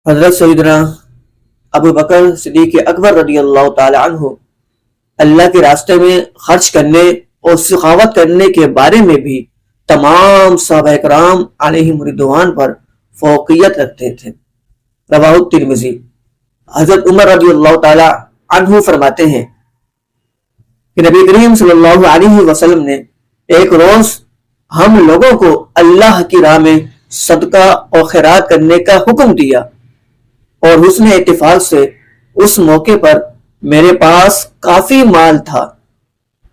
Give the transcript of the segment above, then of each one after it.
حضرت سیدنا ابو بکر صدیق اکبر رضی اللہ تعالی عنہ اللہ کے راستے میں خرچ کرنے اور سخاوت کرنے کے بارے میں بھی تمام صحابہ کرام علیہم رضوان پر فوقیت رکھتے تھے۔ رواہ ترمذی۔ حضرت عمر رضی اللہ تعالی عنہ فرماتے ہیں کہ نبی کریم صلی اللہ علیہ وسلم نے ایک روز ہم لوگوں کو اللہ کی راہ میں صدقہ اور خیرات کرنے کا حکم دیا، اور حسن اتفاق سے اس موقع پر میرے پاس کافی مال تھا۔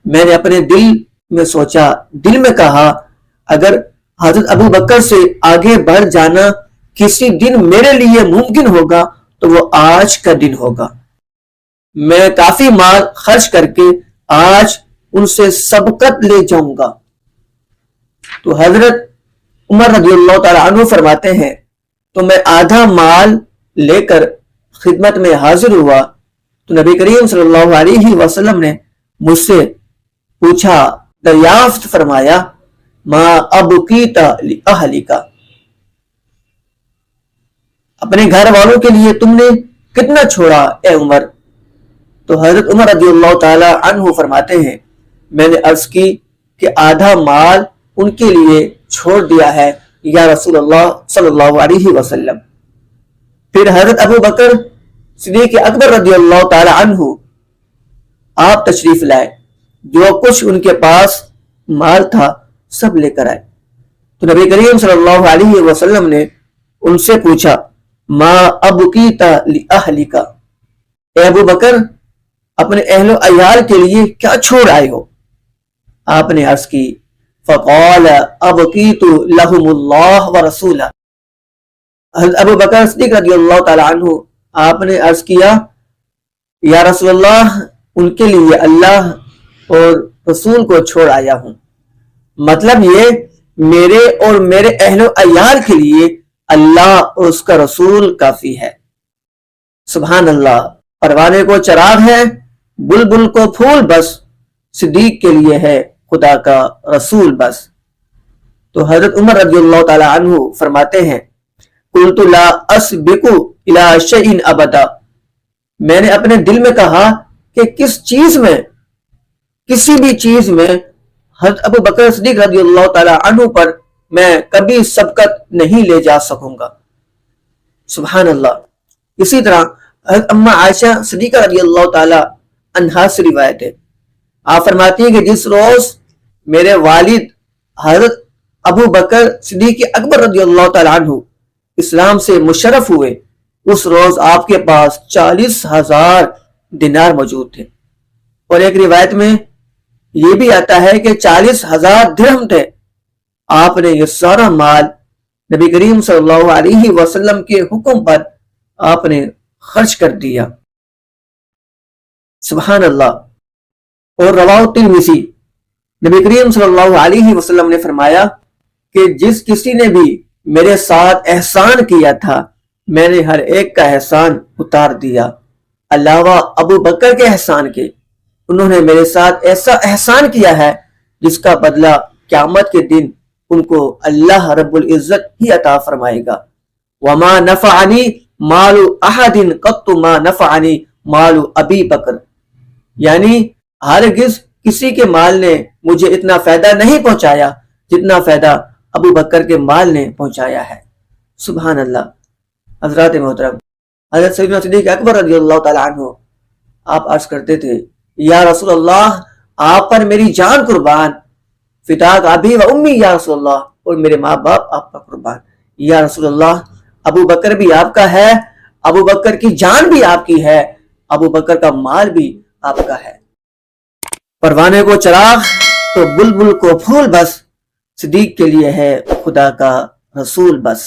میں نے اپنے دل میں سوچا، دل میں کہا، اگر حضرت ابو بکر سے آگے بڑھ جانا کسی دن میرے لیے ممکن ہوگا تو وہ آج کا دن ہوگا۔ میں کافی مال خرچ کر کے آج ان سے سبقت لے جاؤں گا۔ تو حضرت عمر رضی اللہ تعالی عنہ فرماتے ہیں تو میں آدھا مال لے کر خدمت میں حاضر ہوا تو نبی کریم صلی اللہ علیہ وسلم نے مجھ سے پوچھا، دریافت فرمایا، ما ابقیت لأہلک، اپنے گھر والوں کے لیے تم نے کتنا چھوڑا اے عمر؟ تو حضرت عمر رضی اللہ تعالی عنہ فرماتے ہیں میں نے عرض کی کہ آدھا مال ان کے لیے چھوڑ دیا ہے یا رسول اللہ صلی اللہ علیہ وسلم۔ پھر حضرت ابو بکر صدیق اکبر رضی اللہ تعالی عنہ آپ تشریف لائے، جو کچھ ان کے پاس مال تھا سب لے کر آئے۔ تو نبی کریم صلی اللہ علیہ وسلم نے ان سے پوچھا، ما ابقیت لأہلک، اے ابو بکر اپنے اہل و عیال کے لیے کیا چھوڑ آئے ہو؟ آپ نے عرض کی، فقال ابقیت لہم اللہ ورسولہ، حضرت ابو بکر صدیق رضی اللہ تعالی عنہ آپ نے عرض کیا، یا رسول اللہ ان کے لیے اللہ اور رسول کو چھوڑ آیا ہوں۔ مطلب یہ میرے اور میرے اہل و عیال کے لیے اللہ اور اس کا رسول کافی ہے۔ سبحان اللہ۔ پروانے کو چراغ ہے، بلبل کو پھول بس، صدیق کے لیے ہے خدا کا رسول بس۔ تو حضرت عمر رضی اللہ تعالی عنہ فرماتے ہیں، قلت لا اسبق الى شیء ابدا، میں نے اپنے دل میں کہا کہ کسی بھی چیز میں حضرت ابو بکر صدیق رضی اللہ تعالی عنہ پر میں کبھی سبقت نہیں لے جا سکوں گا۔ سبحان اللہ۔ اسی طرح حضرت اما عائشہ صدیقہ رضی اللہ تعالی عنہا سے روایت ہے، آپ فرماتی ہیں کہ جس روز میرے والد حضرت ابو بکر صدیق اکبر رضی اللہ تعالی عنہ اسلام سے مشرف ہوئے، اس روز آپ کے پاس 40,000 دینار موجود تھے، اور ایک روایت میں یہ بھی آتا ہے کہ 40,000 درہم تھے۔ آپ نے یہ سارا مال نبی کریم صلی اللہ علیہ وسلم کے حکم پر آپ نے خرچ کر دیا۔ سبحان اللہ۔ اور رواہ ترمذی، نبی کریم صلی اللہ علیہ وسلم نے فرمایا کہ جس کسی نے بھی میرے ساتھ احسان کیا تھا میں نے ہر ایک کا احسان اتار دیا، علاوہ ابو بکر کے احسان کے۔ انہوں نے میرے ساتھ ایسا احسان کیا ہے جس کا بدلہ قیامت کے دن ان کو اللہ رب العزت ہی عطا فرمائے گا۔ وما نفعنی مال احد قط ما نفعنی مال ابی بکر، یعنی ہرگز کسی کے مال نے مجھے اتنا فائدہ نہیں پہنچایا جتنا فائدہ ابو بکر کے مال نے پہنچایا ہے۔ سبحان اللہ۔ حضرات محترم، حضرت سیدنا صدیق اکبر رضی اللہ تعالی عنہ آپ عرض کرتے تھے، یا رسول اللہ آپ پر میری جان قربان، فداک ابی و امی یا رسول اللہ، اور میرے ماں باپ آپ پر قربان۔ یا رسول اللہ ابو بکر بھی آپ کا ہے، ابو بکر کی جان بھی آپ کی ہے، ابو بکر کا مال بھی آپ کا ہے۔ پروانے کو چراغ تو بلبل کو پھول بس، صدیق کے لیے ہے خدا کا رسول بس۔